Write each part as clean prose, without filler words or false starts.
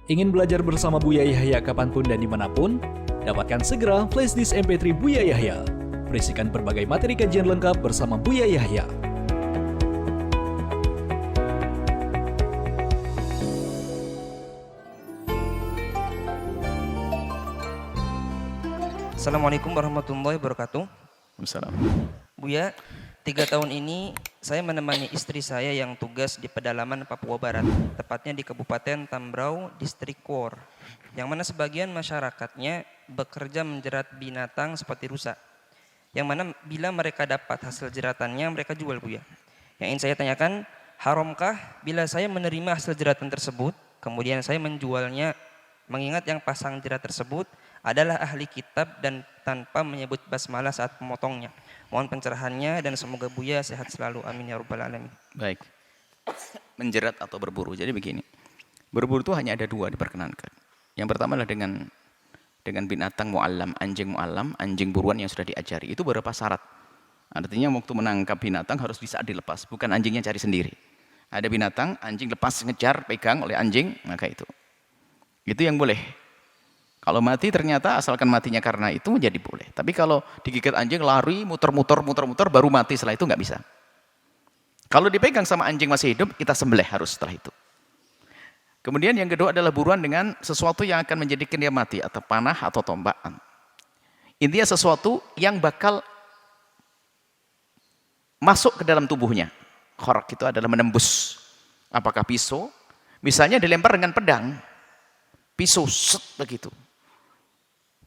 Ingin belajar bersama Buya Yahya kapanpun dan dimanapun? Dapatkan segera flashdisk MP3 Buya Yahya. Berisikan berbagai materi kajian lengkap bersama Buya Yahya. Assalamualaikum warahmatullahi wabarakatuh. Assalamualaikum. Buya, 3 tahun ini saya menemani istri saya yang tugas di pedalaman Papua Barat, tepatnya di Kabupaten Tambrau, Distrik Kuor, yang mana sebagian masyarakatnya bekerja menjerat binatang seperti rusa, yang mana bila mereka dapat hasil jeratannya mereka jual, Buya. Yang ingin saya tanyakan, haramkah bila saya menerima hasil jeratan tersebut, kemudian saya menjualnya, mengingat yang pasang jerat tersebut adalah ahli kitab dan tanpa menyebut basmalah saat memotongnya. Mohon pencerahannya dan semoga Buya sehat selalu. Amin ya rabbal alamin. Baik. Menjerat atau berburu. Jadi begini. Berburu itu hanya ada 2 diperkenankan. Yang pertama adalah dengan binatang mu'allam, anjing buruan yang sudah diajari. Itu beberapa syarat. Artinya waktu menangkap binatang harus bisa dilepas, bukan anjingnya cari sendiri. Ada binatang, anjing lepas, ngejar, pegang oleh anjing, maka itu. Itu yang boleh. Kalau mati ternyata asalkan matinya karena itu menjadi boleh. Tapi kalau digigit anjing lari muter-muter baru mati, setelah itu nggak bisa. Kalau dipegang sama anjing masih hidup kita sembelih harus setelah itu. Kemudian yang kedua adalah buruan dengan sesuatu yang akan menjadikan dia mati atau panah atau tombak. Intinya sesuatu yang bakal masuk ke dalam tubuhnya. Khorak itu adalah menembus. Apakah pisau? Misalnya dilempar dengan pedang. Pisau set begitu.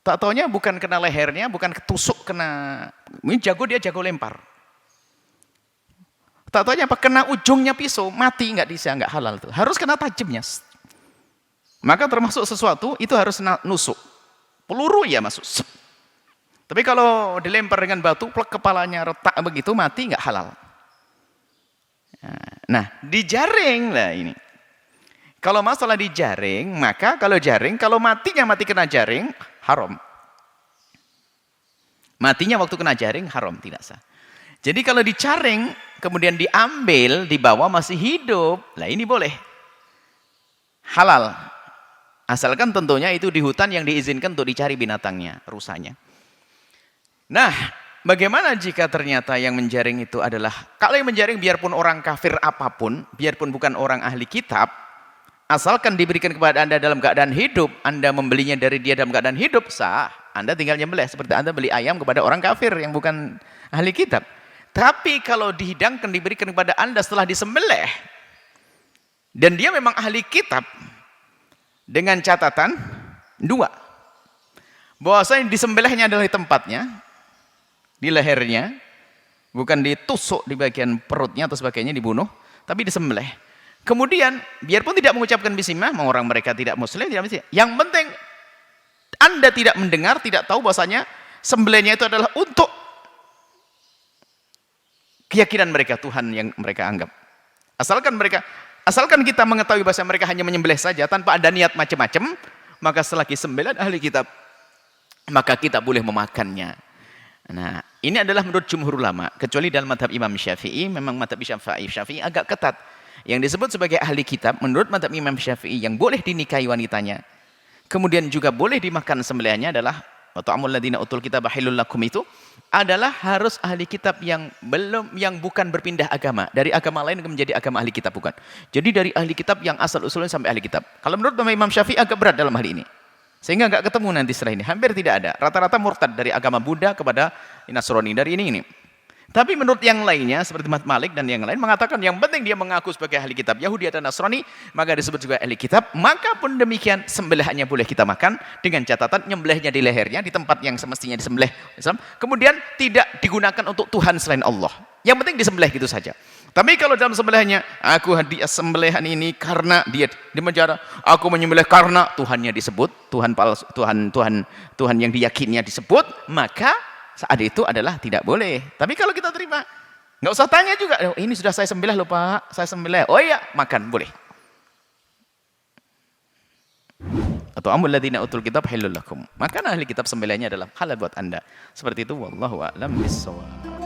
Tak taunya bukan kena lehernya, bukan ketusuk kena, ini jago dia jago lempar. Tak taunya apa kena ujungnya pisau, mati nggak bisa, nggak halal tuh. Harus kena tajamnya. Maka termasuk sesuatu itu harus nusuk. Peluru ya masuk. Tapi kalau dilempar dengan batu, plek kepalanya retak begitu mati nggak halal. Nah, dijaring lah ini. Kalau masalah dijaring, maka kalau matinya mati kena jaring, haram. Matinya waktu kena jaring, haram, tidak sah. Jadi kalau dicaring, kemudian diambil, dibawa masih hidup, lah ini boleh. Halal. Asalkan tentunya itu di hutan yang diizinkan untuk dicari binatangnya, rusanya. Nah, bagaimana jika ternyata yang menjaring itu adalah, kalau yang menjaring biarpun orang kafir apapun, biarpun bukan orang ahli kitab, asalkan diberikan kepada Anda dalam keadaan hidup, Anda membelinya dari dia dalam keadaan hidup, sah. Anda tinggal nyembelih seperti Anda beli ayam kepada orang kafir yang bukan ahli kitab. Tapi kalau dihidangkan, diberikan kepada Anda setelah disembelih, dan dia memang ahli kitab, dengan catatan 2. Bahwasanya disembelihnya adalah di tempatnya, di lehernya, bukan ditusuk di bagian perutnya atau sebagainya, dibunuh, tapi disembelih. Kemudian, biarpun tidak mengucapkan bismillah, orang mereka tidak muslim, tidak muslim. Yang penting, Anda tidak mendengar, tidak tahu bahasanya sembelihnya itu adalah untuk keyakinan mereka, Tuhan yang mereka anggap. Asalkan kita mengetahui bahasa mereka hanya menyembelih saja, tanpa ada niat macam-macam, maka selagi sembelihan ahli kitab, maka kita boleh memakannya. Nah, ini adalah menurut jumhur ulama, kecuali dalam madhab Imam Syafi'i, memang madhab Syafi'i agak ketat. Yang disebut sebagai ahli kitab, menurut madhab Imam Syafi'i yang boleh dinikahi wanitanya, kemudian juga boleh dimakan sembelihannya adalah wa ta'amul ladzina utul kitab halul lakum, itu adalah harus ahli kitab yang bukan berpindah agama dari agama lain menjadi agama ahli kitab, bukan. Jadi dari ahli kitab yang asal usulnya sampai ahli kitab. Kalau menurut Imam Syafi'i agak berat dalam hal ini. Sehingga enggak ketemu nanti setelah ini, hampir tidak ada. Rata-rata murtad dari agama Buddha kepada Nasrani, dari ini. Tapi menurut yang lainnya seperti Imam Malik dan yang lain mengatakan yang penting dia mengaku sebagai ahli kitab Yahudi atau Nasrani, maka disebut juga ahli kitab. Maka pun demikian sembelihannya boleh kita makan dengan catatan nyembelihnya di lehernya di tempat yang semestinya disembelih Islam. Kemudian tidak digunakan untuk Tuhan selain Allah. Yang penting disembelih gitu saja. Tapi kalau dalam sembelihnya, aku hadiah sembelihan ini karena dia di penjara, aku menyembelih karena Tuhannya disebut, Tuhan palsu, Tuhan yang diyakininya disebut, maka saat itu adalah tidak boleh. Tapi kalau kita terima, nggak usah tanya juga, oh, ini sudah saya sembelih loh Pak, saya sembelih. Oh iya, makan, boleh. Atau amul ladzina utul kitab halul lakum. Maka ahli kitab sembelihnya adalah halal buat Anda. Seperti itu, wallahu a'lam bissawab.